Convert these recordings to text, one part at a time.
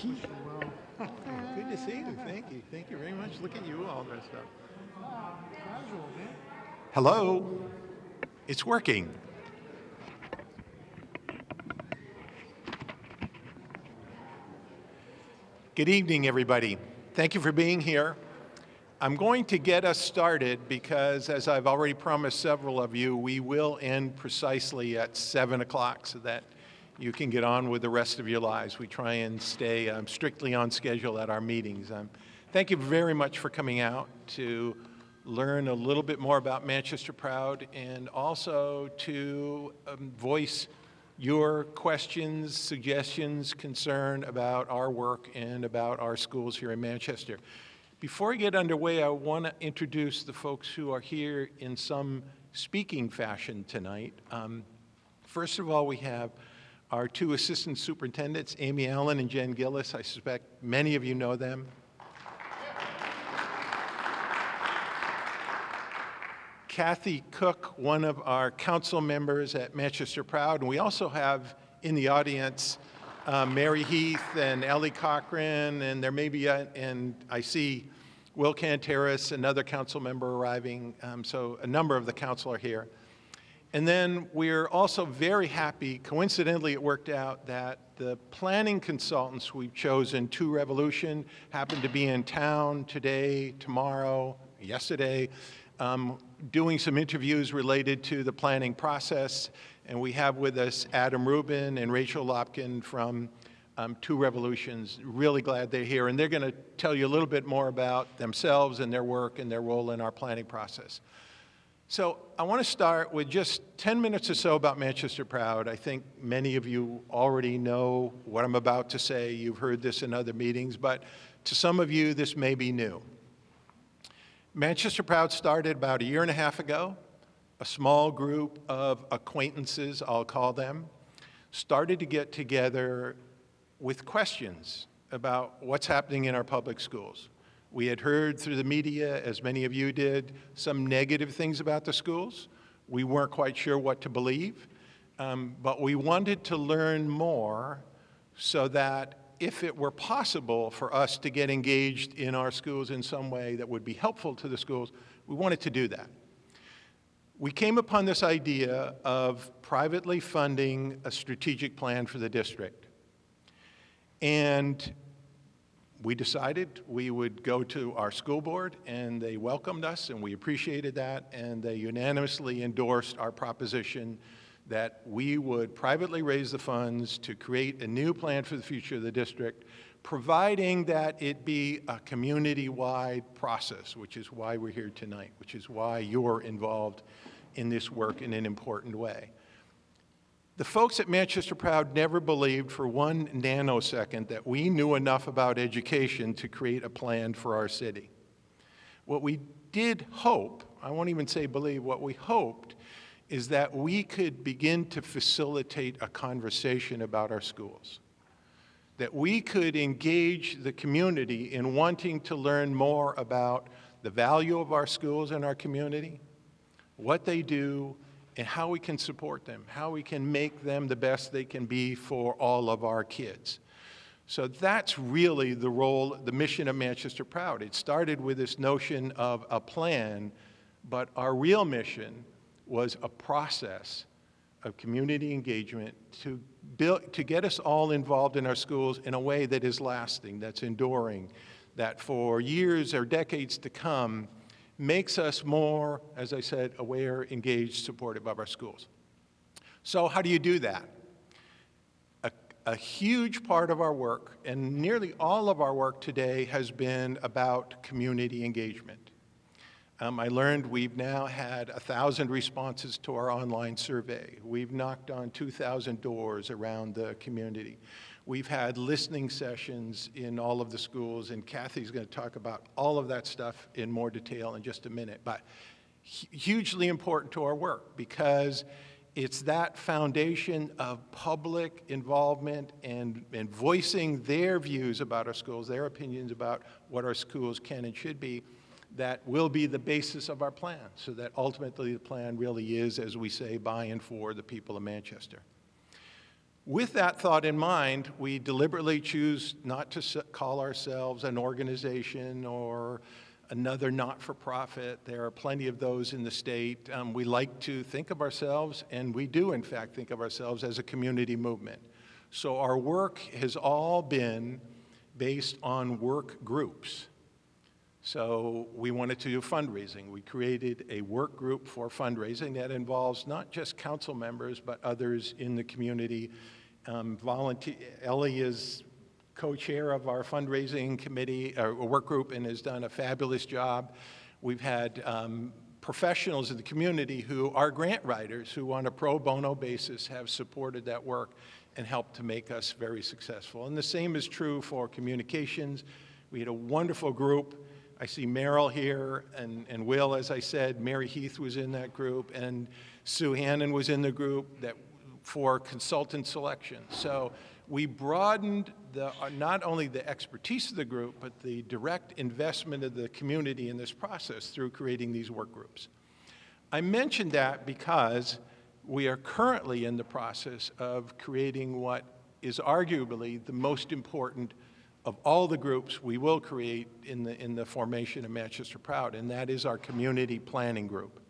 Keith. Good to see you. Thank you. Thank you very much. Look at you all dressed up. Casual, man. Hello. It's working. Good evening, everybody. Thank you for being here. I'm going to get us started because, as I've already promised several of you, we will end precisely at 7 o'clock so that you can get on with the rest of your lives. We try and stay strictly on schedule at our meetings. Thank you very much for coming out to learn a little bit more about Manchester Proud and also to voice your questions, suggestions, concern about our work and about our schools here in Manchester. Before I get underway, I want to introduce the folks who are here in some speaking fashion tonight. First of all, we have our two assistant superintendents, Amy Allen and Jen Gillis. I suspect many of you know them. Kathy Cook, one of our council members at Manchester Proud, and we also have in the audience Mary Heath and Ellie Cochran, and there may be, and I see Will Canteras, another council member arriving, so a number of the council are here. And then we're also very happy, coincidentally it worked out, that the planning consultants we've chosen, Two Revolution, happen to be in town today, tomorrow, yesterday, doing some interviews related to the planning process. And we have with us Adam Rubin and Rachel Lopkin from Two Revolutions. Really glad they're here. And they're going to tell you a little bit more about themselves and their work and their role in our planning process. So I want to start with just 10 minutes or so about Manchester Proud. I think many of you already know what I'm about to say. You've heard this in other meetings, but to some of you, this may be new. Manchester Proud started about 1.5 years ago. A small group of acquaintances, I'll call them, started to get together with questions about what's happening in our public schools. We had heard through the media, as many of you did, some negative things about the schools. We weren't quite sure what to believe, but we wanted to learn more so that if it were possible for us to get engaged in our schools in some way that would be helpful to the schools, we wanted to do that. We came upon this idea of privately funding a strategic plan for the district. And we decided we would go to our school board, and they welcomed us, and we appreciated that, and they unanimously endorsed our proposition that we would privately raise the funds to create a new plan for the future of the district, providing that it be a community-wide process, which is why we're here tonight, which is why you're involved in this work in an important way. The folks at Manchester Proud never believed for 1 nanosecond that we knew enough about education to create a plan for our city. What we did hope, I won't even say believe, what we hoped is that we could begin to facilitate a conversation about our schools, that we could engage the community in wanting to learn more about the value of our schools in our community, what they do, and how we can support them, how we can make them the best they can be for all of our kids. So that's really the role, the mission of Manchester Proud. It started with this notion of a plan, but our real mission was a process of community engagement to get us all involved in our schools in a way that is lasting, that's enduring, that for years or decades to come makes us more, as I said, aware, engaged, supportive of our schools. So how do you do that? A huge part of our work, and nearly all of our work today, has been about community engagement. I learned we've now had 1,000 responses to our online survey. We've knocked on 2,000 doors around the community. We've had listening sessions in all of the schools, and Kathy's going to talk about all of that stuff in more detail in just a minute. But hugely important to our work because it's that foundation of public involvement and voicing their views about our schools, their opinions about what our schools can and should be, that will be the basis of our plan, so that ultimately the plan really is, as we say, by and for the people of Manchester. With that thought in mind, we deliberately choose not to call ourselves an organization or another not-for-profit. There are plenty of those in the state. We like to think of ourselves, and we do in fact think of ourselves as a community movement. So our work has all been based on work groups. So we wanted to do fundraising. We created a work group for fundraising that involves not just council members, but others in the community. Ellie is co-chair of our fundraising committee, or work group, and has done a fabulous job. We've had professionals in the community who are grant writers who on a pro bono basis have supported that work and helped to make us very successful. And the same is true for communications. We had a wonderful group. I see Merrill here and Will, as I said. Mary Heath was in that group, and Sue Hannon was in the group for consultant selection. So we broadened not only the expertise of the group, but the direct investment of the community in this process through creating these work groups. I mentioned that because we are currently in the process of creating what is arguably the most important of all the groups we will create in the formation of Manchester Proud, and that is our community planning group.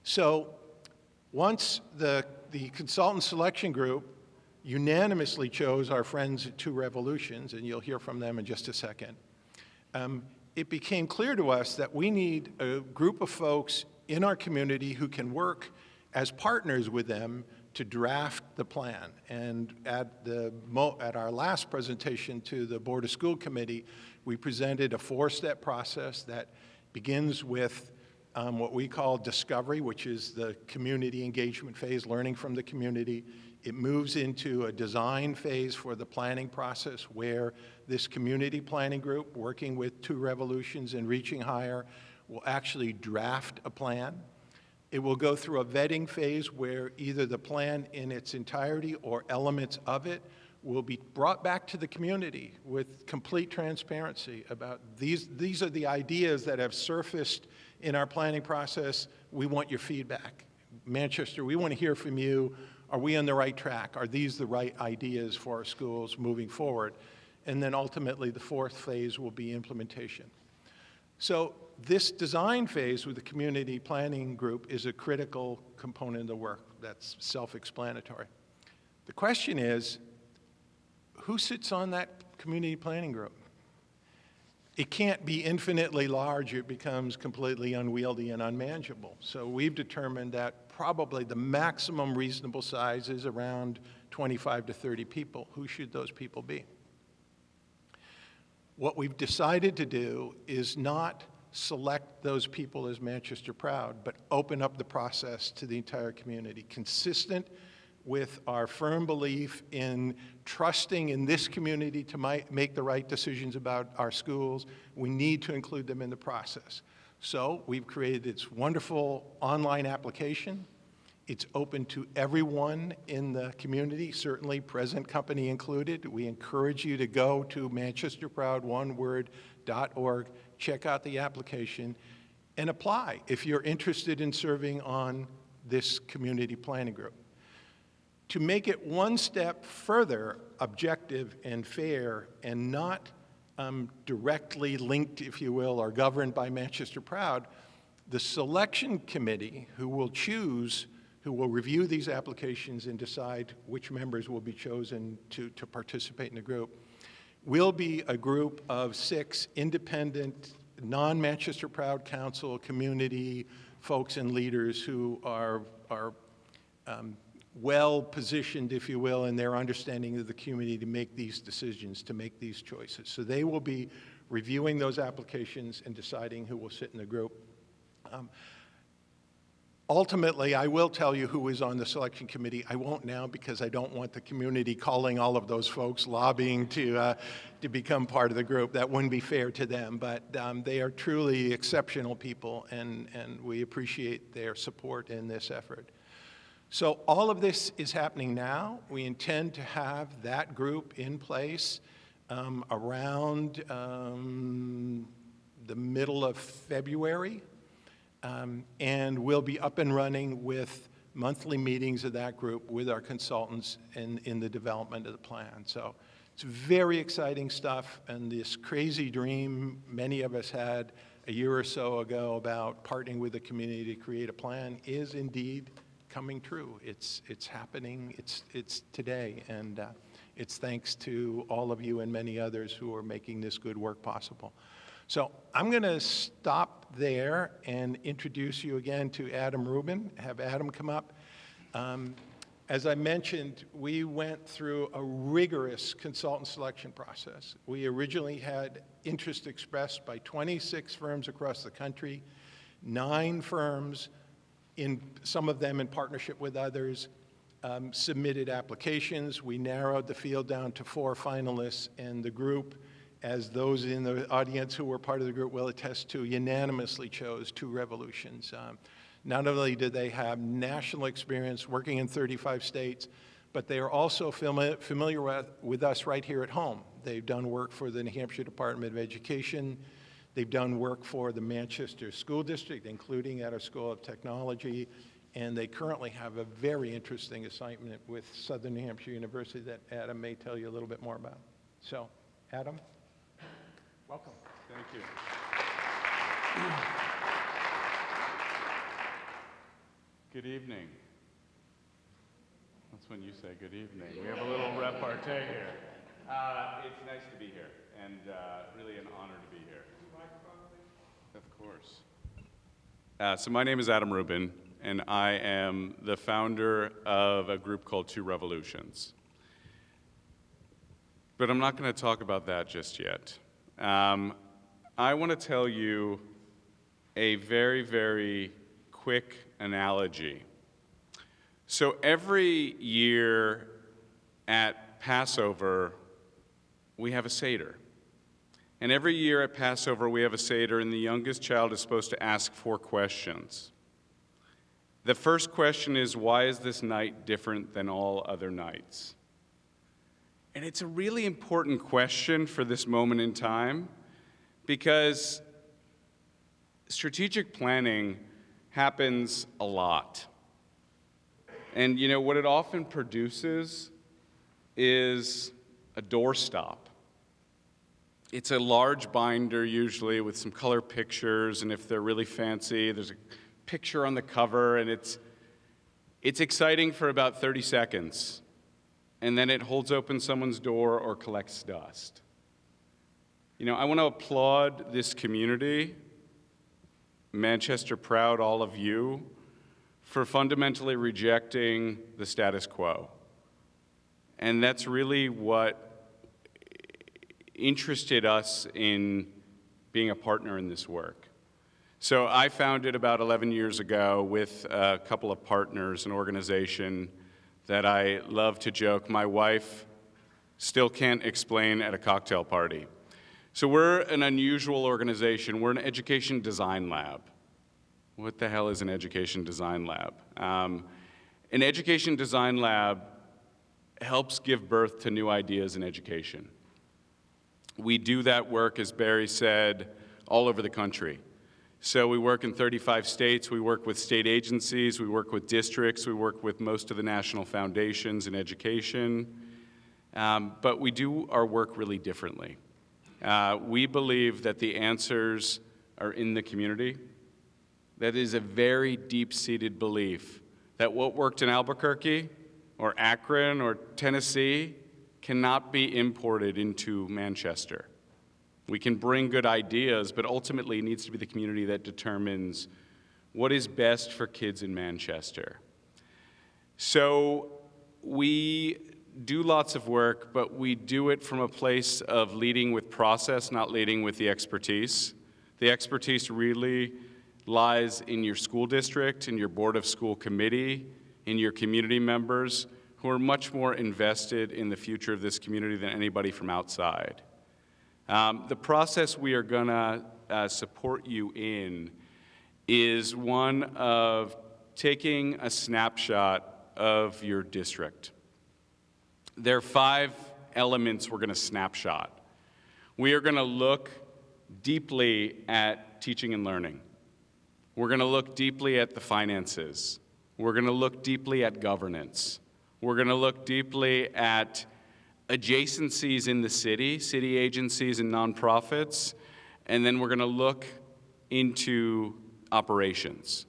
So once the consultant selection group unanimously chose our friends at Two Revolutions, and you'll hear from them in just a second, it became clear to us that we need a group of folks in our community who can work as partners with them to draft the plan. And at our last presentation to the Board of School Committee, we presented a four-step process that begins with what we call discovery, which is the community engagement phase, learning from the community. It moves into a design phase for the planning process where this community planning group, working with Two Revolutions and Reaching Higher, will actually draft a plan. It will go through a vetting phase where either the plan in its entirety or elements of it will be brought back to the community with complete transparency about these are the ideas that have surfaced in our planning process. We want your feedback. Manchester, we want to hear from you. Are we on the right track? Are these the right ideas for our schools moving forward? And then ultimately the fourth phase will be implementation. So this design phase with the community planning group is a critical component of the work. That's self-explanatory. The question is, who sits on that community planning group? It can't be infinitely large. It becomes completely unwieldy and unmanageable. So we've determined that probably the maximum reasonable size is around 25 to 30 people. Who should those people be? What we've decided to do is not select those people as Manchester Proud, but open up the process to the entire community, consistent with our firm belief in trusting in this community to make the right decisions about our schools. We need to include them in the process. So we've created this wonderful online application. It's open to everyone in the community, certainly present company included. We encourage you to go to manchesterproud.org, check out the application, and apply if you're interested in serving on this community planning group. To make it one step further objective and fair and not directly linked, if you will, or governed by Manchester Proud, the selection committee who will review these applications and decide which members will be chosen to participate in the group, will be a group of 6 independent, non-Manchester Proud Council community folks and leaders who are well-positioned, if you will, in their understanding of the community to make these decisions, to make these choices. So they will be reviewing those applications and deciding who will sit in the group. Ultimately, I will tell you who is on the selection committee. I won't now because I don't want the community calling all of those folks, lobbying to become part of the group. That wouldn't be fair to them, but they are truly exceptional people, and we appreciate their support in this effort. So all of this is happening now. We intend to have that group in place around the middle of February. And we'll be up and running with monthly meetings of that group with our consultants in the development of the plan. So it's very exciting stuff, and this crazy dream many of us had a year or so ago about partnering with the community to create a plan is indeed coming true. It's happening, it's today, and it's thanks to all of you and many others who are making this good work possible. So I'm going to stop there and introduce you again to Adam Rubin, have Adam come up. As I mentioned, we went through a rigorous consultant selection process. We originally had interest expressed by 26 firms across the country, 9 firms, some of them in partnership with others, submitted applications. We narrowed the field down to 4 finalists, and the group, as those in the audience who were part of the group will attest to, unanimously chose 2 Revolutions. Not only do they have national experience working in 35 states, but they are also familiar with us right here at home. They've done work for the New Hampshire Department of Education. They've done work for the Manchester School District, including at our School of Technology. And they currently have a very interesting assignment with Southern New Hampshire University that Adam may tell you a little bit more about. So, Adam, welcome. Thank you. Good evening. That's when you say good evening. We have a little repartee here. It's nice to be here, and really an honor to be here. Of course. So my name is Adam Rubin, and I am the founder of a group called 2 Revolutions. But I'm not going to talk about that just yet. I want to tell you a very, very quick analogy. So every year at Passover, we have a Seder. And every year at Passover, we have a Seder, and the youngest child is supposed to ask 4 questions. The first question is, why is this night different than all other nights? And it's a really important question for this moment in time, because strategic planning happens a lot. And you know, what it often produces is a doorstop. It's a large binder, usually, with some color pictures, and if they're really fancy, there's a picture on the cover, and it's exciting for about 30 seconds, and then it holds open someone's door or collects dust. You know, I want to applaud this community, Manchester Proud, all of you, for fundamentally rejecting the status quo. And that's really what interested us in being a partner in this work. So I founded about 11 years ago with a couple of partners, an organization that I love to joke my wife still can't explain at a cocktail party. So we're an unusual organization. We're an education design lab. What the hell is an education design lab? An education design lab helps give birth to new ideas in education. We do that work, as Barry said, all over the country. So we work in 35 states, we work with state agencies, we work with districts, we work with most of the national foundations in education, but we do our work really differently. We believe that the answers are in the community. That is a very deep-seated belief that what worked in Albuquerque or Akron or Tennessee cannot be imported into Manchester. We can bring good ideas, but ultimately it needs to be the community that determines what is best for kids in Manchester. So we do lots of work, but we do it from a place of leading with process, not leading with the expertise. The expertise really lies in your school district, in your board of school committee, in your community members, who are much more invested in the future of this community than anybody from outside. The process we are going to support you in is one of taking a snapshot of your district. There are 5 elements we're going to snapshot. We are going to look deeply at teaching and learning. We're going to look deeply at the finances. We're going to look deeply at governance. We're going to look deeply at adjacencies in the city agencies and nonprofits, and then we're going to look into operations.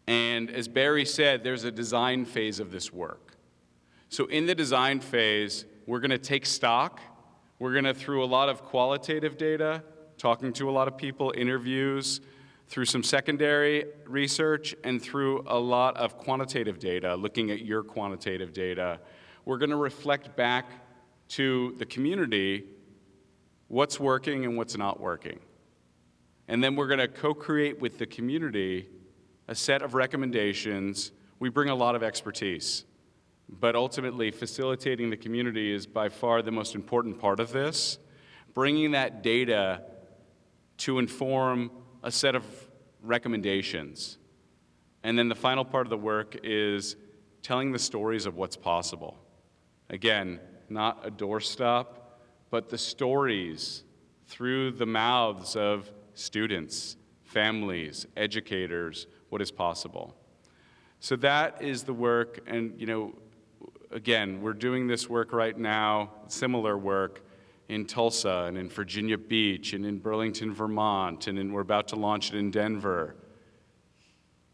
And as Barry said, there's a design phase of this work. So in the design phase, we're going to take stock. We're going to, through a lot of qualitative data, talking to a lot of people, interviews, through some secondary research, and through a lot of quantitative data, looking at your quantitative data, we're going to reflect back to the community what's working and what's not working. And then we're going to co-create with the community a set of recommendations. We bring a lot of expertise, but ultimately facilitating the community is by far the most important part of this, bringing that data to inform a set of recommendations. And then the final part of the work is telling the stories of what's possible. Again, not a doorstop, but the stories through the mouths of students, families, educators, what is possible. So that is the work, and again, we're doing this work right now, similar work, in Tulsa and in Virginia Beach and in Burlington, Vermont, and we're about to launch it in Denver.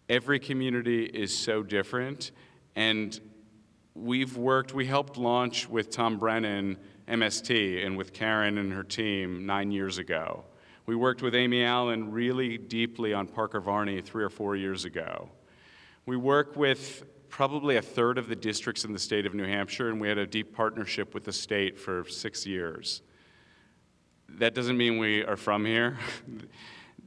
Every community is so different, and we helped launch with Tom Brennan, MST, and with Karen and her team 9 years ago. We worked with Amy Allen really deeply on Parker Varney 3 or 4 years ago. We work with probably a third of the districts in the state of New Hampshire, and we had a deep partnership with the state for 6 years. That doesn't mean we are from here.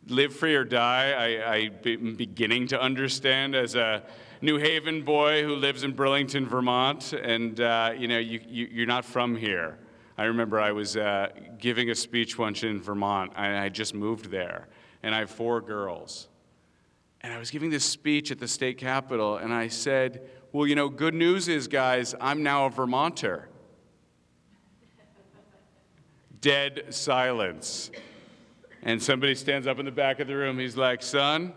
Live Free or Die, I'm beginning to understand as a New Haven boy who lives in Burlington, Vermont, and you're not from here. I remember I was giving a speech once in Vermont, and I just moved there, and I have 4 girls. And I was giving this speech at the state capitol, and I said, well, good news is, guys, I'm now a Vermonter. Dead silence. And somebody stands up in the back of the room. He's like, son,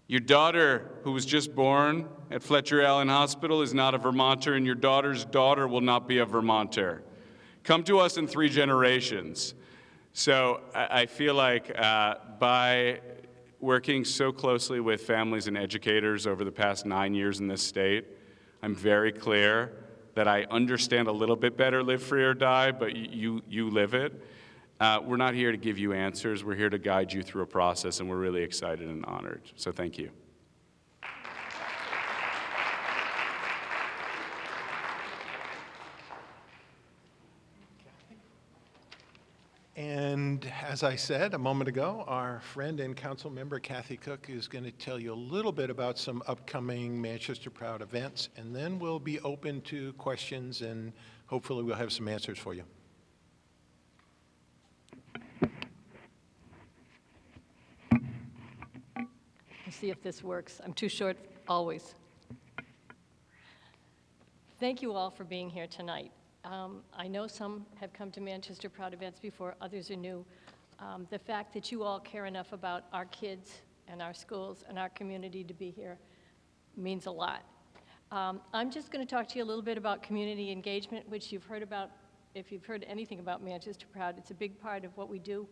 your daughter, who was just born at Fletcher Allen Hospital, is not a Vermonter, and your daughter's daughter will not be a Vermonter. Come to us in 3 generations. So I feel like by working so closely with families and educators over the past 9 years in this state, I'm very clear that I understand a little bit better Live Free or Die, but you live it. We're not here to give you answers. We're here to guide you through a process, and we're really excited and honored. So thank you. And as I said a moment ago, our friend and council member Kathy Cook is going to tell you a little bit about some upcoming Manchester Proud events, and then we'll be open to questions, and hopefully we'll have some answers for you. Let's see if this works. I'm too short always. Thank you all for being here tonight. I know some have come to Manchester Proud events before, others are new. The fact that you all care enough about our kids and our schools and our community to be here means a lot. I'm just going to talk to you a little bit about community engagement, which you've heard about. If you've heard anything about Manchester Proud, it's a big part of what we do.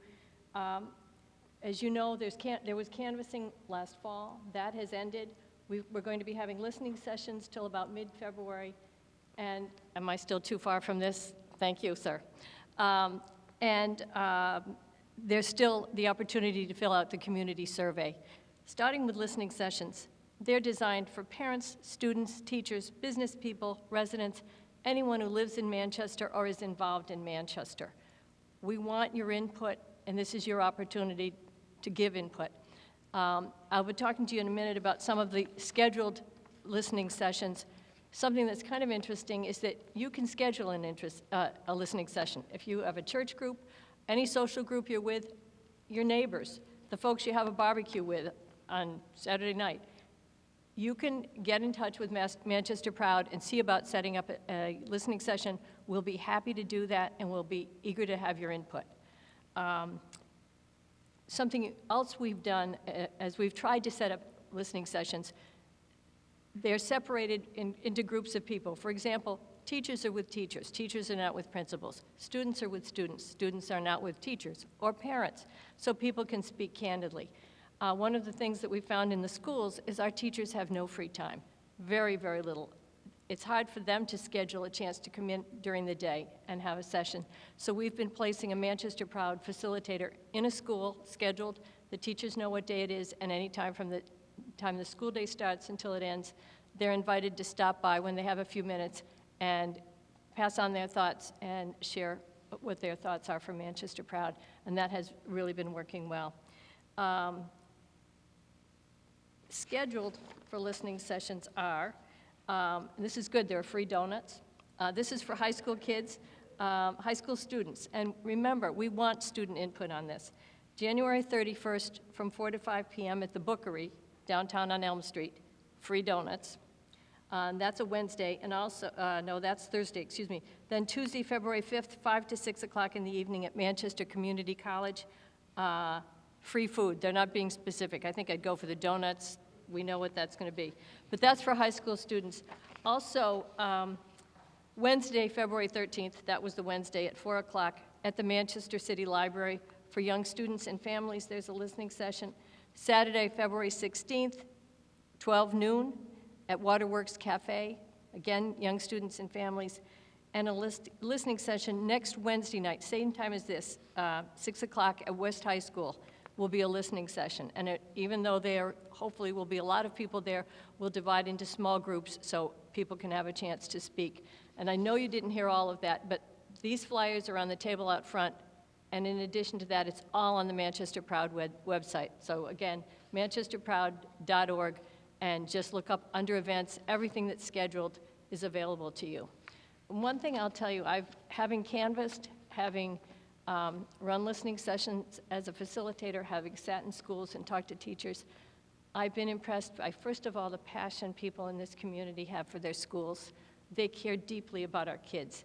As you know, there was canvassing last fall. That has ended. We're going to be having listening sessions till about mid-February. And am I still too far from this? Thank you, sir. There's still the opportunity to fill out the community survey. Starting with listening sessions, they're designed for parents, students, teachers, business people, residents, anyone who lives in Manchester or is involved in Manchester. We want your input, and this is your opportunity to give input. I'll be talking to you in a minute about some of the scheduled listening sessions. Something that's kind of interesting is that you can schedule a listening session. If you have a church group, any social group you're with, your neighbors, the folks you have a barbecue with on Saturday night, you can get in touch with Manchester Proud and see about setting up a listening session. We'll be happy to do that, and we'll be eager to have your input. Something else we've done as we've tried to set up listening sessions, they're separated into groups of people. For example, teachers are with teachers. Teachers are not with principals. Students are with students. Students are not with teachers or parents, so people can speak candidly. One of the things that we found in the schools is our teachers have no free time, very, very little. It's hard for them to schedule a chance to come in during the day and have a session. So we've been placing a Manchester Proud facilitator in a school, scheduled. The teachers know what day it is, and any time from the time the school day starts until it ends, they're invited to stop by when they have a few minutes and pass on their thoughts and share what their thoughts are for Manchester Proud, and that has really been working well. Scheduled for listening sessions are, and this is good, there are free donuts. This is for high school kids, high school students, and remember, we want student input on this. January 31st from 4 to 5 p.m. at the Bookery, downtown on Elm Street, free donuts. That's a Wednesday, and also, no, that's Thursday, excuse me. Then Tuesday, February 5th, 5 to 6 o'clock in the evening at Manchester Community College, free food. They're not being specific. I think I'd go for the donuts. We know what that's going to be. But that's for high school students. Also, Wednesday, February 13th, that was the Wednesday at 4 o'clock at the Manchester City Library. For young students and families, there's a listening session. Saturday, February 16th, 12 noon at Waterworks Cafe. Again, young students and families. And a listening session next Wednesday night, same time as this, 6 o'clock at West High School. Will be a listening session. And even though there hopefully will be a lot of people there, we'll divide into small groups so people can have a chance to speak. And I know you didn't hear all of that, but these flyers are on the table out front. And in addition to that, it's all on the Manchester Proud website. So again, manchesterproud.org, and just look up under events. Everything that's scheduled is available to you. One thing I'll tell you, having canvassed, having run listening sessions as a facilitator, having sat in schools and talked to teachers, I've been impressed by, first of all, the passion people in this community have for their schools. They care deeply about our kids.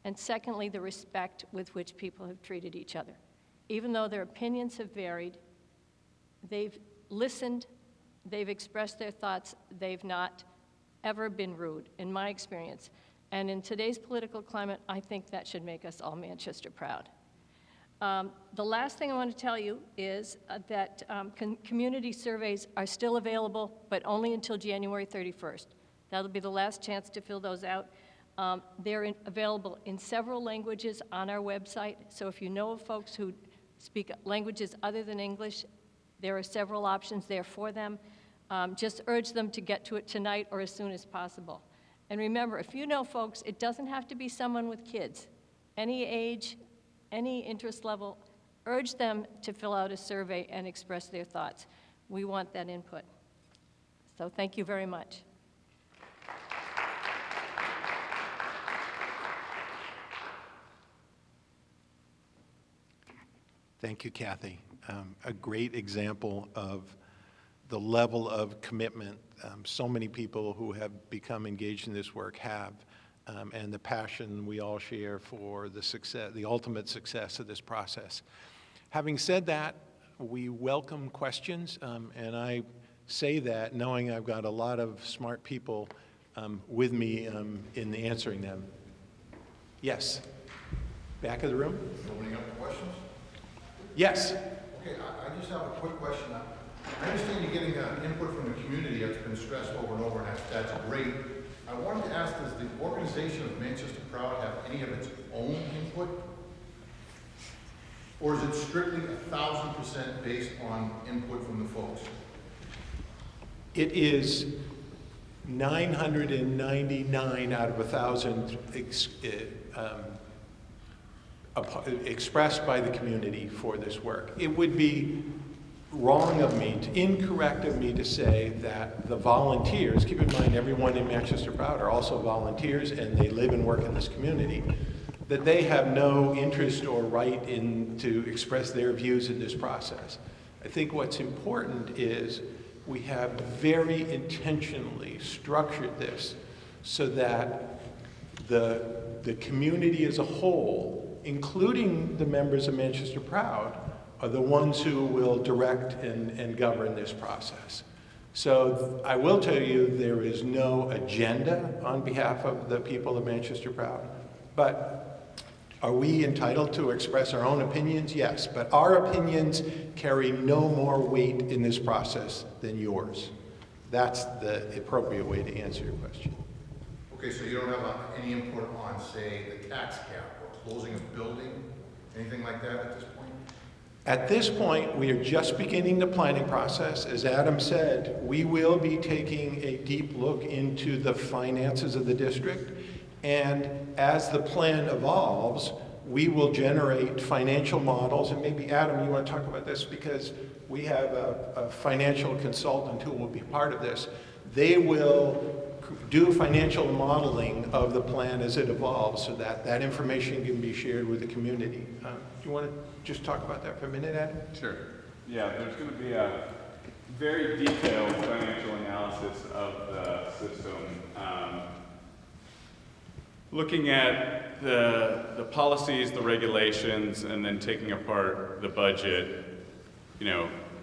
And secondly, the respect with which people have treated each other. Even though their opinions have varied, they've listened, they've expressed their thoughts, they've not ever been rude, in my experience. And in today's political climate, I think that should make us all Manchester proud. The last thing I want to tell you is that community surveys are still available, but only until January 31st. That'll be the last chance to fill those out. They're available in several languages on our website, so if you know of folks who speak languages other than English, there are several options there for them. Just urge them to get to it tonight or as soon as possible. And remember, if you know folks, it doesn't have to be someone with kids. Any age, any interest level, urge them to fill out a survey and express their thoughts. We want that input. So thank you very much. Thank you, Kathy. A great example of the level of commitment so many people who have become engaged in this work have, and the passion we all share for the success, the ultimate success of this process. Having said that, we welcome questions, and I say that knowing I've got a lot of smart people with me in answering them. Yes, back of the room. Nobody got questions? Yes. Okay, I just have a quick question. I understand you're getting input from the community that's been stressed over and over, and that's great. I wanted to ask, does the organization of Manchester Proud have any of its own input? Or is it strictly 1,000% based on input from the folks? It is 999 out of 1,000 expressed by the community for this work. It would be wrong of me, incorrect of me to say that the volunteers, keep in mind everyone in Manchester Proud are also volunteers and they live and work in this community, that they have no interest or right to express their views in this process. I think what's important is we have very intentionally structured this so that the community as a whole, including the members of Manchester Proud, are the ones who will direct and govern this process. So I will tell you, there is no agenda on behalf of the people of Manchester Proud. But are we entitled to express our own opinions? Yes, but our opinions carry no more weight in this process than yours. That's the appropriate way to answer your question. Okay, so you don't have any input on, say, the tax cap or closing a building, anything like that at this point? At this point, we are just beginning the planning process. As Adam said, we will be taking a deep look into the finances of the district. And as the plan evolves, we will generate financial models. And maybe, Adam, you want to talk about this because we have a financial consultant who will be part of this. They will do financial modeling of the plan as it evolves so that that information can be shared with the community. Do you want to just talk about that for a minute, Adam? Sure. Yeah, there's going to be a very detailed financial analysis of the system. Looking at the policies, the regulations, and then taking apart the budget,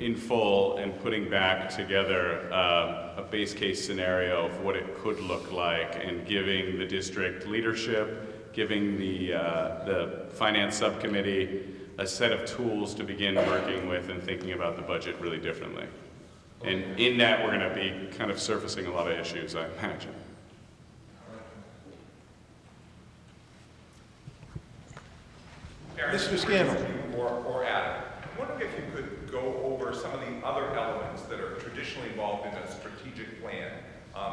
in full and putting back together a base case scenario of what it could look like and giving the district leadership, giving the finance subcommittee a set of tools to begin working with and thinking about the budget really differently. And in that, we're going to be kind of surfacing a lot of issues, I imagine. Mr. Scannell. Or Adam, I'm wondering if you could go over some of the other elements that are traditionally involved in a strategic plan,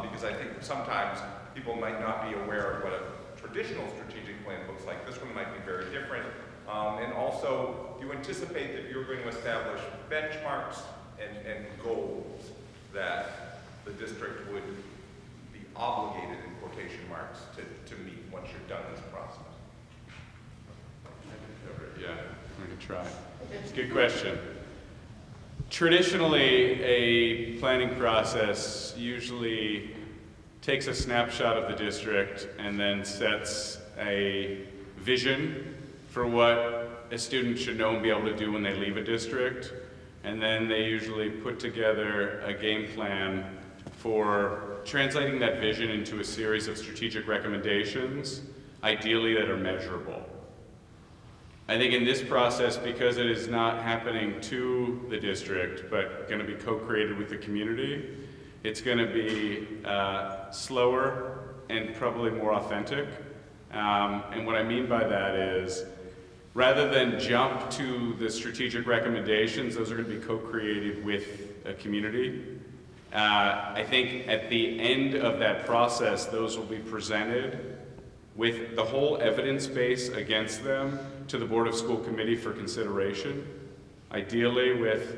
because I think sometimes people might not be aware of what a traditional strategic plan looks like. This one might be very different. And also, do you anticipate that you're going to establish benchmarks and goals that the district would be obligated, in quotation marks, to meet once you're done this process? Yeah, we can try. It's a good question. Traditionally, a planning process usually takes a snapshot of the district and then sets a vision for what a student should know and be able to do when they leave a district. And then they usually put together a game plan for translating that vision into a series of strategic recommendations, ideally that are measurable. I think in this process, because it is not happening to the district, but going to be co-created with the community, it's going to be slower and probably more authentic. And what I mean by that is, rather than jump to the strategic recommendations, those are going to be co-created with a community. I think at the end of that process, those will be presented with the whole evidence base against them to the Board of School Committee for consideration, ideally with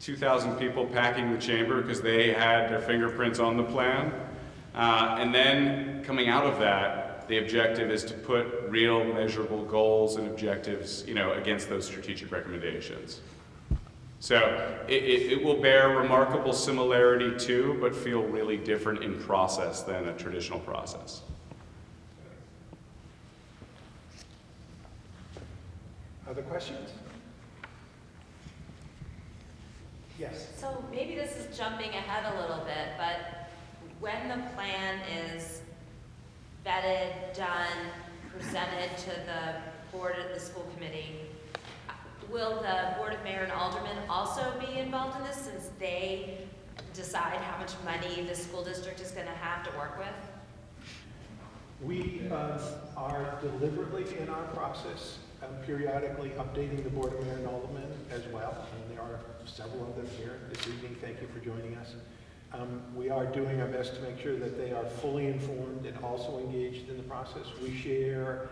2,000 people packing the chamber because they had their fingerprints on the plan. And then coming out of that, the objective is to put real measurable goals and objectives, against those strategic recommendations. So it will bear remarkable similarity to, but feel really different in process than a traditional process. Other questions? Yes. So maybe this is jumping ahead a little bit, but when the plan is vetted, done, presented to the board of the school committee, will the Board of Mayor and Aldermen also be involved in this since they decide how much money the school district is going to have to work with? We are deliberately in our process periodically updating the Board of Mayor and Aldermen as well, and there are several of them here this evening. Thank you for joining us. We are doing our best to make sure that they are fully informed and also engaged in the process. We share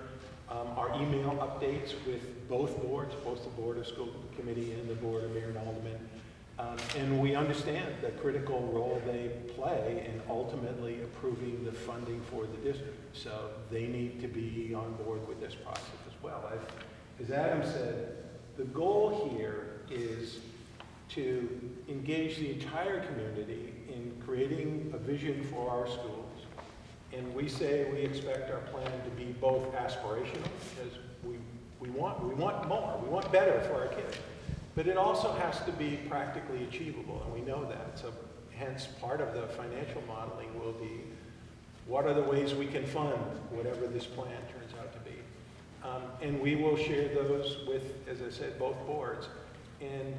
our email updates with both boards, both the Board of School Committee and the Board of Mayor and Aldermen. And we understand the critical role they play in ultimately approving the funding for the district. So they need to be on board with this process as well. As Adam said, the goal here is to engage the entire community in creating a vision for our schools. And we say we expect our plan to be both aspirational, because we want more, we want better for our kids. But it also has to be practically achievable, and we know that. So hence, part of the financial modeling will be, what are the ways we can fund whatever this plan turns out to be? And we will share those with, as I said, both boards. And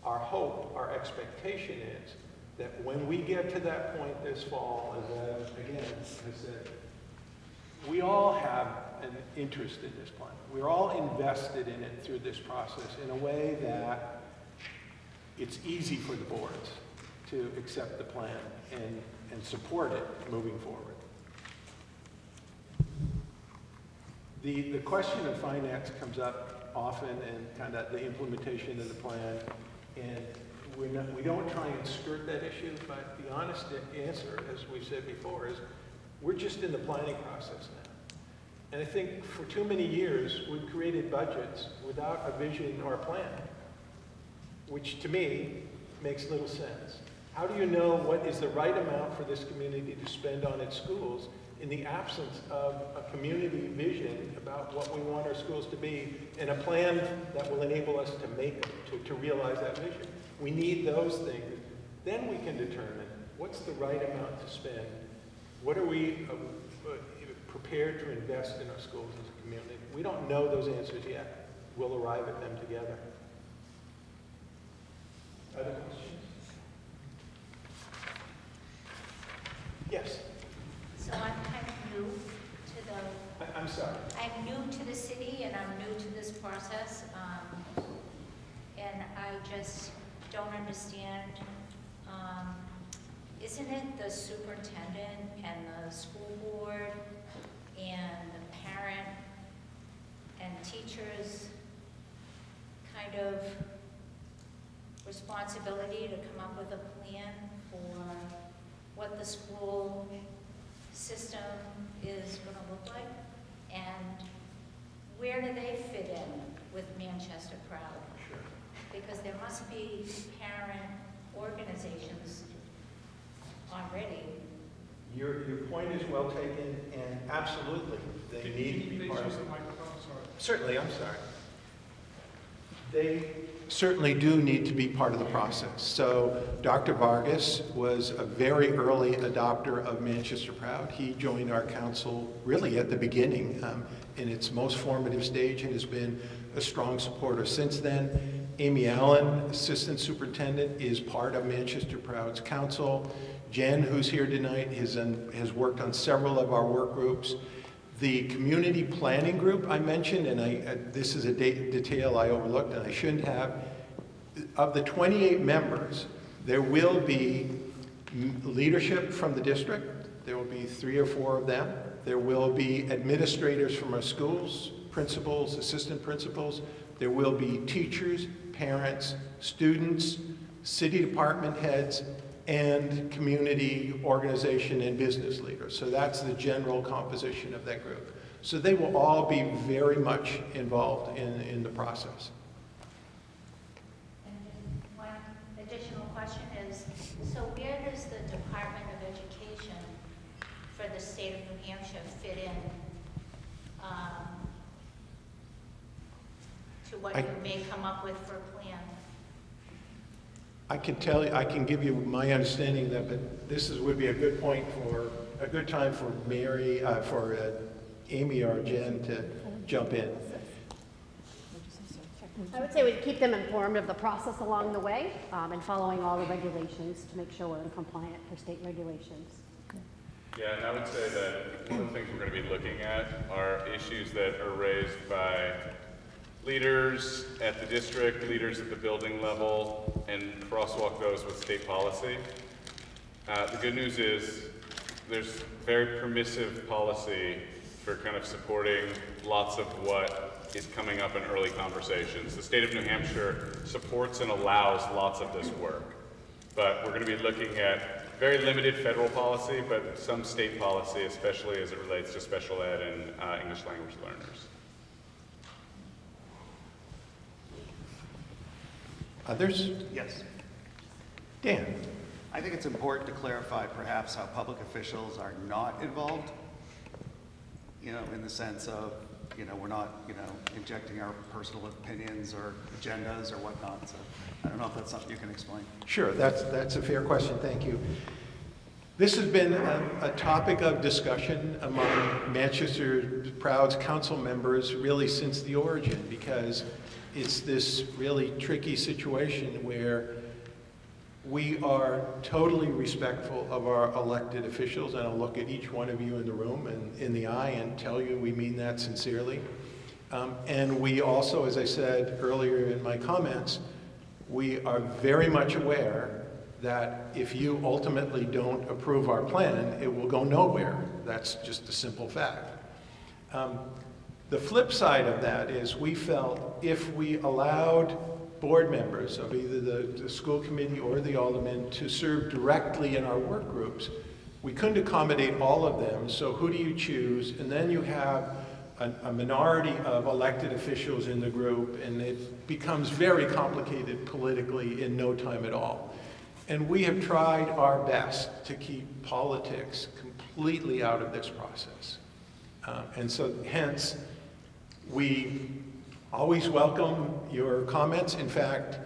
our hope, our expectation is that when we get to that point this fall, as again, I said, we all have an interest in this plan. We're all invested in it through this process in a way that it's easy for the boards to accept the plan and support it moving forward. The question of finance comes up often, and kind of the implementation of the plan, and we don't try and skirt that issue, but the honest answer, as we've said before, is we're just in the planning process now. And I think for too many years, we've created budgets without a vision or a plan, which to me makes little sense. How do you know what is the right amount for this community to spend on its schools in the absence of a community vision about what we want our schools to be and a plan that will enable us to realize that vision? We need those things. Then we can determine what's the right amount to spend. What are we prepared to invest in our schools as a community? We don't know those answers yet. We'll arrive at them together. Other questions? Yes. So I'm kind of new to the, I'm sorry. I'm new to the city and I'm new to this process. And I just don't understand, isn't it the superintendent and the school board and the parent and teachers' kind of responsibility to come up with a plan for what the school system is going to look like? And where do they fit in with Manchester Proud? Sure. Because there must be parent organizations already. Your point is well taken, and absolutely, they need to be part of it. Certainly, I'm sorry. They certainly do need to be part of the process. So Dr. Vargas was a very early adopter of Manchester Proud. He joined our council really at the beginning, in its most formative stage, and has been a strong supporter since then. Amy Allen, Assistant Superintendent, is part of Manchester Proud's council. Jen, who's here tonight, has worked on several of our work groups. The community planning group I mentioned, and this is a detail I overlooked and I shouldn't have, of the 28 members, there will be leadership from the district. There will be 3 or 4 of them. There will be administrators from our schools, principals, assistant principals. There will be teachers, parents, students, city department heads, and community organization and business leaders. So that's the general composition of that group. So they will all be very much involved in the process. And then one additional question is, so where does the Department of Education for the state of New Hampshire fit in to what you may come up with for a plan? I can tell you, I can give you my understanding of that, but this would be a good time for Mary, Amy or Jen to jump in. I would say we'd keep them informed of the process along the way and following all the regulations to make sure we're in compliant for state regulations. Yeah, and I would say that one of the things we're going to be looking at are issues that are raised by leaders at the district, leaders at the building level, and crosswalk those with state policy. The good news is there's very permissive policy for kind of supporting lots of what is coming up in early conversations. The state of New Hampshire supports and allows lots of this work, but we're going to be looking at very limited federal policy, but some state policy, especially as it relates to special ed and English language learners. Others? Yes. Dan? I think it's important to clarify perhaps how public officials are not involved, in the sense of we're not, injecting our personal opinions or agendas or whatnot. So I don't know if that's something you can explain. Sure, that's a fair question, thank you. This has been a topic of discussion among Manchester Proud's council members really since the origin, because it's this really tricky situation where we are totally respectful of our elected officials, and I'll look at each one of you in the room and in the eye and tell you we mean that sincerely. And we also, as I said earlier in my comments, we are very much aware that if you ultimately don't approve our plan, it will go nowhere. That's just a simple fact. The flip side of that is we felt if we allowed board members of either the school committee or the aldermen to serve directly in our work groups, we couldn't accommodate all of them, so who do you choose? And then you have a minority of elected officials in the group, and it becomes very complicated politically in no time at all. And we have tried our best to keep politics completely out of this process. And so hence, we always welcome your comments. In fact,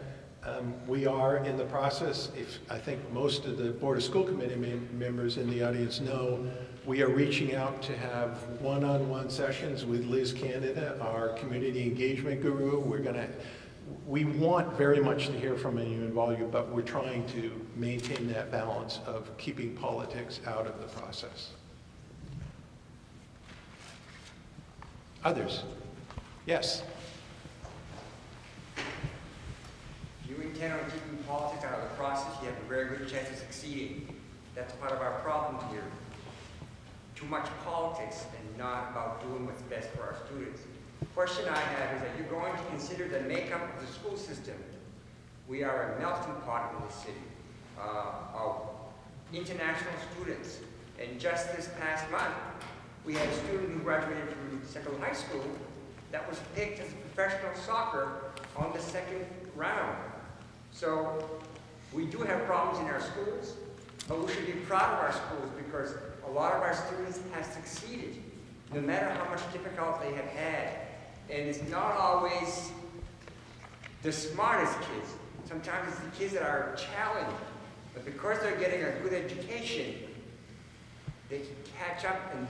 we are in the process, I think most of the Board of School Committee members in the audience know, we are reaching out to have one-on-one sessions with Liz Canada, our community engagement guru. We want very much to hear from you and involve you, but we're trying to maintain that balance of keeping politics out of the process. Others? Yes? If you intend on keeping politics out of the process, you have a very good chance of succeeding. That's part of our problem here. Too much politics and not about doing what's best for our students. The question I have is that you're going to consider the makeup of the school system. We are a melting pot in this city of international students. And just this past month, we had a student who graduated from Central High School that was picked as professional soccer on the second round. So we do have problems in our schools, but we should be proud of our schools because a lot of our students have succeeded, no matter how much difficulty they have had. And it's not always the smartest kids. Sometimes it's the kids that are challenged. But because they're getting a good education, they can catch up and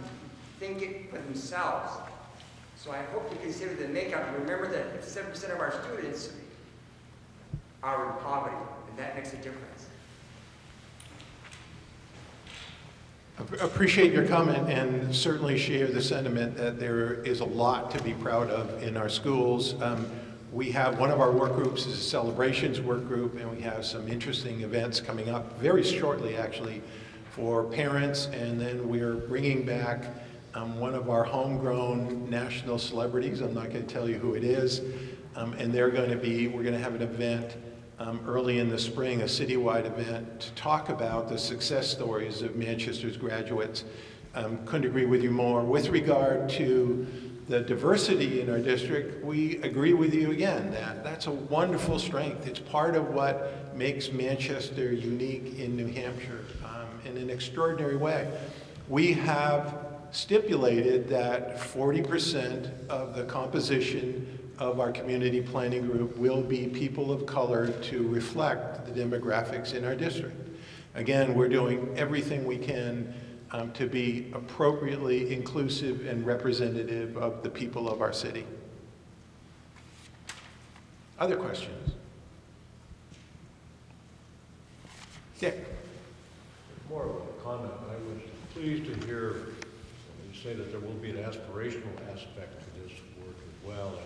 think it for themselves. So I hope you consider the makeup. Remember that 7% of our students are in poverty, and that makes a difference. Appreciate your comment and certainly share the sentiment that there is a lot to be proud of in our schools. We have one of our work groups is a celebrations work group, and we have some interesting events coming up very shortly actually for parents, and then we're bringing back one of our homegrown national celebrities. I'm not going to tell you who it is, and we're going to have an event early in the spring, a citywide event, to talk about the success stories of Manchester's graduates. Couldn't agree with you more. With regard to the diversity in our district, we agree with you again that that's a wonderful strength. It's part of what makes Manchester unique in New Hampshire in an extraordinary way. We have stipulated that 40% of the composition of our community planning group will be people of color to reflect the demographics in our district. Again, we're doing everything we can to be appropriately inclusive and representative of the people of our city. Other questions? Dick. More of a comment. I was pleased to hear you say that there will be an aspirational aspect to this work as well.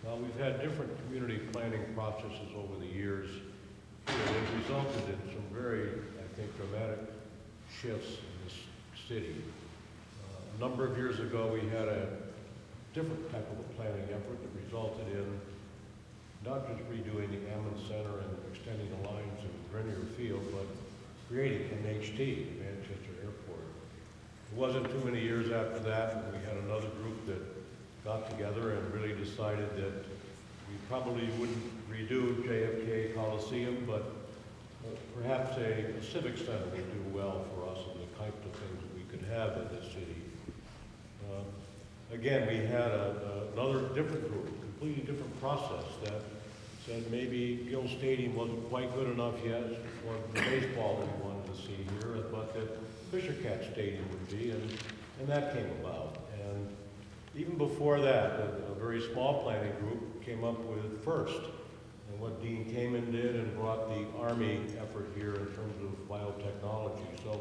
And we've had different community planning processes over the years that have resulted in some very, I think, dramatic shifts in this city. A number of years ago, we had a different type of a planning effort that resulted in not just redoing the Ammon Center and extending the lines of Grenier Field, but creating MHT, Manchester Airport. It wasn't too many years after that when we had another group that got together and really decided that we probably wouldn't redo JFK Coliseum, but perhaps a civic center would do well for us and the types of things that we could have in this city. again, we had another different group, completely different process that said maybe Gill Stadium wasn't quite good enough yet for the baseball that we wanted to see here, but that Fisher Cat Stadium would be, and that came about. And even before that, a very small planning group came up with FIRST, and what Dean Kamen did and brought the Army effort here in terms of biotechnology. So,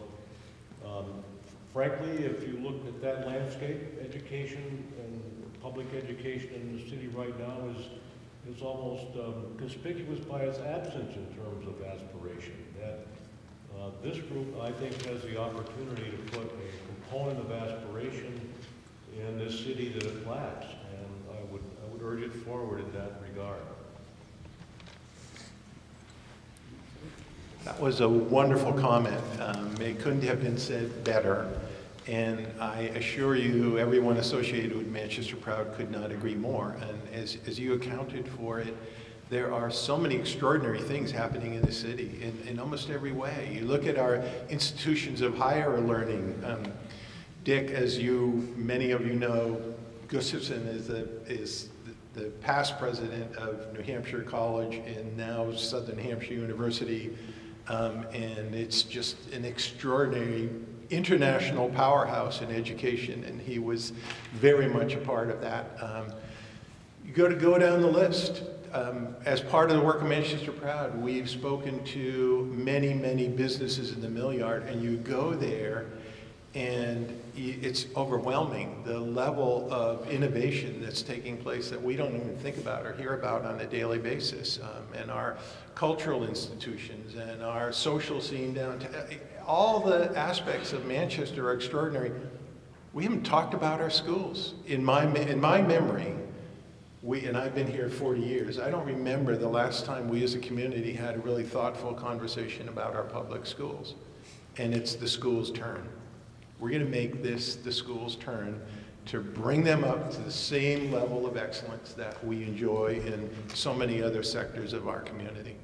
frankly, if you look at that landscape, education and public education in the city right now is almost conspicuous by its absence in terms of aspiration. That this group, I think, has the opportunity to put a component of aspiration in this city that it lacks, and I would urge it forward in that regard. That was a wonderful comment. It couldn't have been said better. And I assure you, everyone associated with Manchester Proud could not agree more. And as you accounted for it, there are so many extraordinary things happening in the city in almost every way. You look at our institutions of higher learning. Dick, as many of you know, Gustafson is the past president of New Hampshire College and now Southern Hampshire University. And it's just an extraordinary international powerhouse in education, and he was very much a part of that. You go down the list. As part of the work of Manchester Proud, we've spoken to many, many businesses in the Mill Yard, and you go there, and it's overwhelming, the level of innovation that's taking place that we don't even think about or hear about on a daily basis. And our cultural institutions and our social scene downtown, all the aspects of Manchester are extraordinary. We haven't talked about our schools. In my memory, and I've been here 40 years, I don't remember the last time we as a community had a really thoughtful conversation about our public schools. And it's the school's turn. We're going to make this the school's turn to bring them up to the same level of excellence that we enjoy in so many other sectors of our community.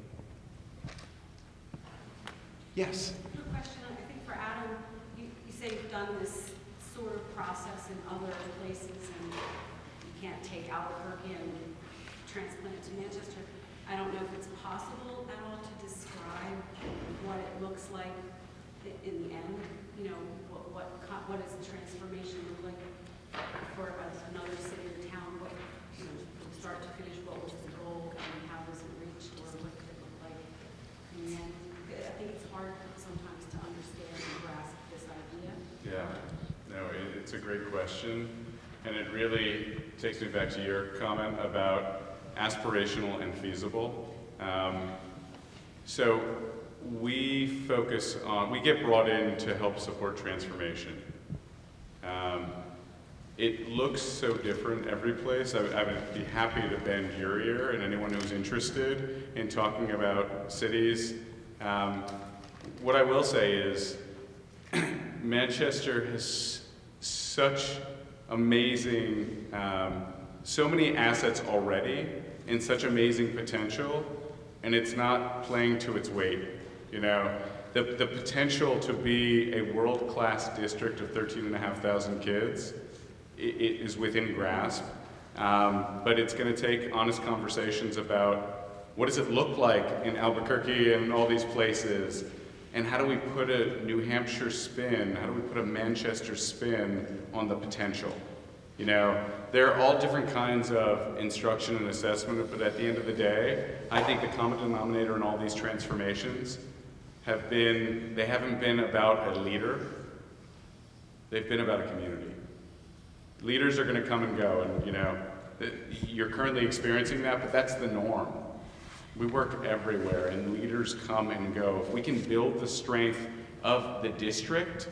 Yes? Quick question, I think for Adam, you say you've done this sort of process in other places and you can't take Albuquerque and transplant it to Manchester. I don't know if it's possible at all to describe what it looks like in the end. You know, what does the transformation look like for another city or town? What, you know, from start to finish, what was the goal and how was it reached, or what did it look like in the end? I think it's hard sometimes to understand and grasp this idea. Yeah, no, it's a great question, and it really takes me back to your comment about aspirational and feasible. So we get brought in to help support transformation. It looks so different every place. I would be happy to bend your ear, and anyone who's interested in talking about cities. What I will say is Manchester has such amazing, so many assets already and such amazing potential, and it's not playing to its weight. You know, the potential to be a world-class district of 13,500 kids it is within grasp, but it's going to take honest conversations about what does it look like in Albuquerque and all these places, and how do we put a New Hampshire spin, how do we put a Manchester spin on the potential? You know, there are all different kinds of instruction and assessment, but at the end of the day, I think the common denominator in all these transformations they haven't been about a leader, they've been about a community. Leaders are going to come and go, and you know, you're currently experiencing that, but that's the norm. We work everywhere, and leaders come and go. If we can build the strength of the district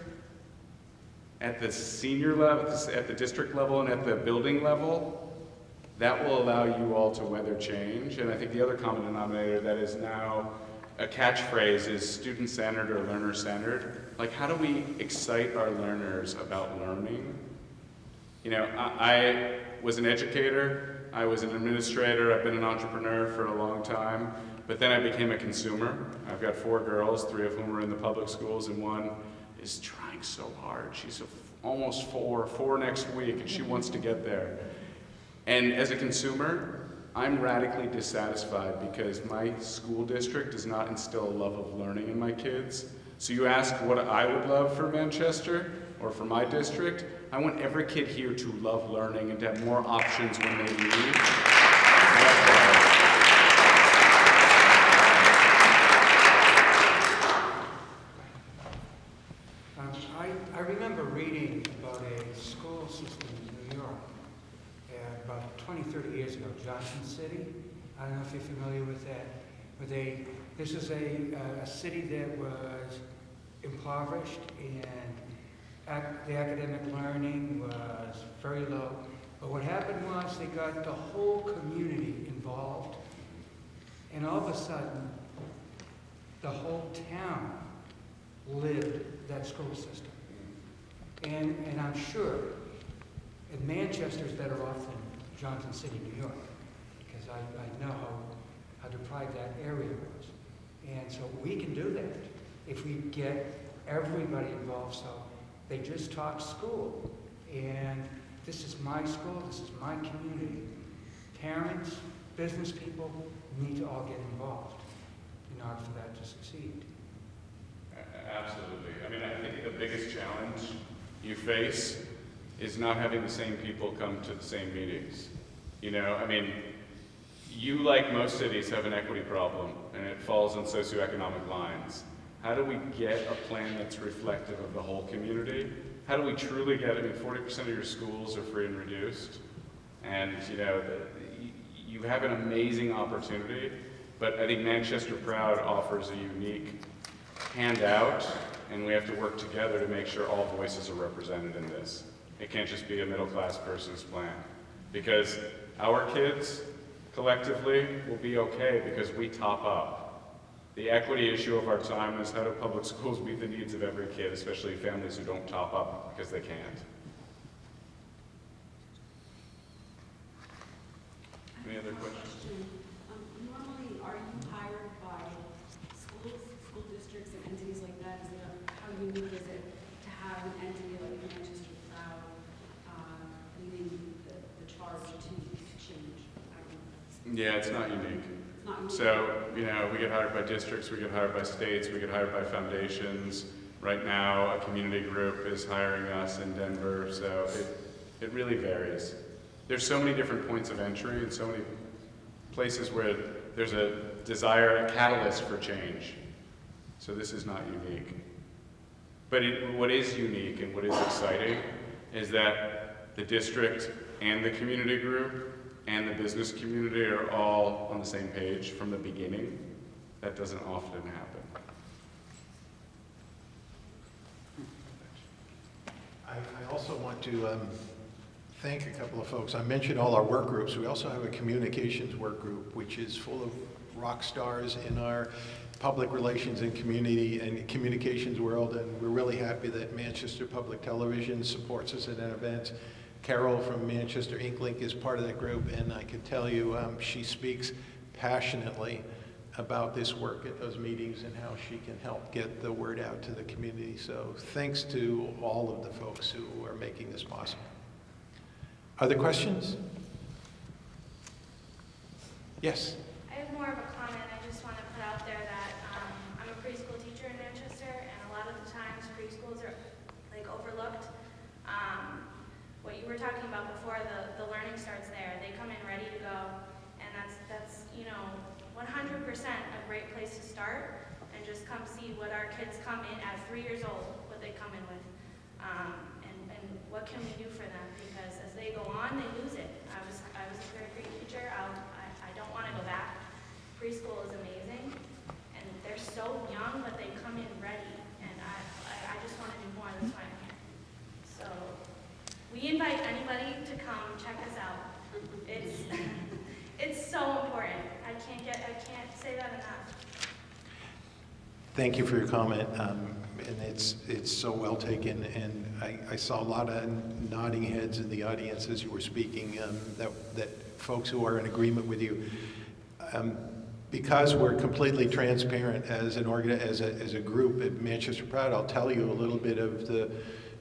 at the senior level, at the district level, and at the building level, that will allow you all to weather change. And I think the other common denominator that is now a catchphrase is student-centered or learner-centered. Like, how do we excite our learners about learning? You know, I was an educator, I was an administrator, I've been an entrepreneur for a long time, but then I became a consumer. I've got 4 girls, 3 of whom are in the public schools, and one is trying so hard. She's almost 4 next week, and she wants to get there. And as a consumer, I'm radically dissatisfied because my school district does not instill a love of learning in my kids. So you ask what I would love for Manchester or for my district, I want every kid here to love learning and to have more options when they leave. I remember reading about a school system in New York about 20, 30 years ago, Johnson City. I don't know if you're familiar with that. But this is a city that was impoverished and the academic learning was very low. But what happened was they got the whole community involved. And all of a sudden, the whole town lived that school system. And I'm sure in Manchester's better off than Johnson City, New York, because I know how deprived that area was. And so we can do that if we get everybody involved. So they just talk school. And this is my school, this is my community. Parents, business people need to all get involved in order for that to succeed. Absolutely. I mean, I think the biggest challenge you face is not having the same people come to the same meetings. You know, I mean, you, like most cities, have an equity problem, and it falls on socioeconomic lines. How do we get a plan that's reflective of the whole community? How do we truly get, I mean, 40% of your schools are free and reduced, and, you know, you have an amazing opportunity, but I think Manchester Proud offers a unique handout, and we have to work together to make sure all voices are represented in this. It can't just be a middle-class person's plan, because our kids collectively will be okay because we top up. The equity issue of our time is how do public schools meet the needs of every kid, especially families who don't top up because they can't. Any other questions? Normally, are you hired by schools, school districts, and entities like that? Is that how unique is it to have an entity like Manchester Proud leading the charge to change? Yeah, it's not unique. It's not unique. So, you know, we get hired by districts, we get hired by states, we get hired by foundations. Right now, a community group is hiring us in Denver, so it really varies. There's so many different points of entry and so many places where there's a desire, a catalyst for change. So this is not unique. But what is unique and what is exciting is that the district and the community group and the business community are all on the same page from the beginning. That doesn't often happen. I also want to thank a couple of folks. I mentioned all our work groups. We also have a communications work group, which is full of rock stars in our public relations and community and communications world, and we're really happy that Manchester Public Television supports us at an event. Carol from Manchester Inklink is part of that group, and I can tell you she speaks passionately about this work at those meetings and how she can help get the word out to the community. So thanks to all of the folks who are making this possible. Other questions? Yes? I have more of a comment. I just want to put out there that I'm a preschool teacher in Manchester, and a lot of the times preschools are like overlooked. What you were talking about before, the learning starts there. They come in ready to go, and that's you know 100% a great place to start, and just come see what our kids come in at 3 years old, what they come in with, and what can we do for them, because as they go on, they lose it. I was a third grade teacher. I don't want to go back. Preschool is amazing, and they're so young, but they come in ready, and I just want to do more. That's why I'm here. So we invite anybody to come check us out. It's so important. I can't say that enough. Thank you for your comment, and it's so well taken, and I saw a lot of nodding heads in the audience as you were speaking, that folks who are in agreement with you. Because we're completely transparent as a group at Manchester Proud, I'll tell you a little bit of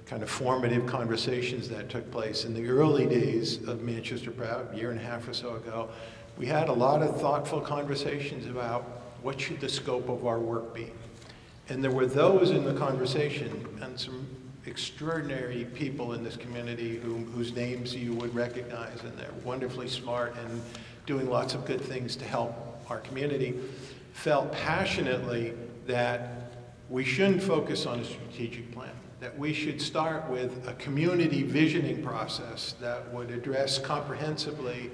kind of formative conversations that took place in the early days of Manchester Proud, a year and a half or so ago. We had a lot of thoughtful conversations about what should the scope of our work be. And there were those in the conversation, and some extraordinary people in this community whose names you would recognize, and they're wonderfully smart and doing lots of good things to help our community, felt passionately that we shouldn't focus on a strategic plan, that we should start with a community visioning process that would address comprehensively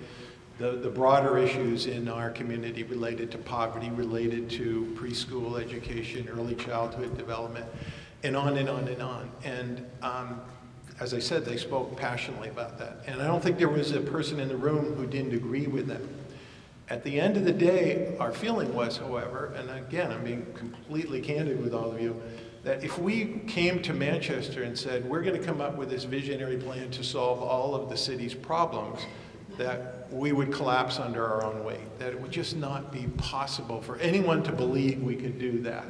the broader issues in our community related to poverty, related to preschool education, early childhood development, and on and on and on. And as I said, they spoke passionately about that. And I don't think there was a person in the room who didn't agree with them. At the end of the day, our feeling was, however, and again, I'm being completely candid with all of you, that if we came to Manchester and said, we're going to come up with this visionary plan to solve all of the city's problems, that we would collapse under our own weight, that it would just not be possible for anyone to believe we could do that.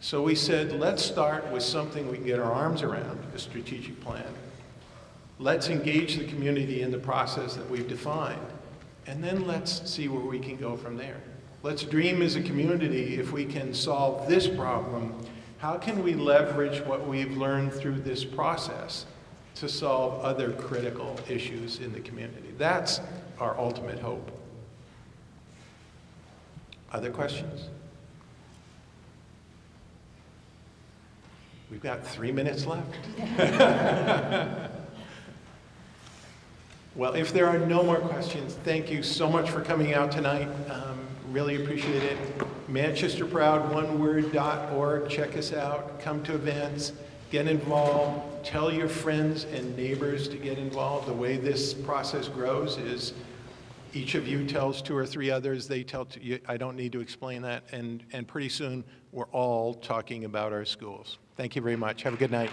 So we said, let's start with something we can get our arms around, a strategic plan. Let's engage the community in the process that we've defined, and then let's see where we can go from there. Let's dream as a community. If we can solve this problem, how can we leverage what we've learned through this process to solve other critical issues in the community? That's our ultimate hope. Other questions? We've got 3 minutes left. Well, if there are no more questions, thank you so much for coming out tonight. Really appreciate it. ManchesterProud1word.org. Check us out. Come to events. Get involved. Tell your friends and neighbors to get involved. The way this process grows is each of you tells 2 or 3 others. They tell you. I don't need to explain that. And pretty soon, we're all talking about our schools. Thank you very much. Have a good night.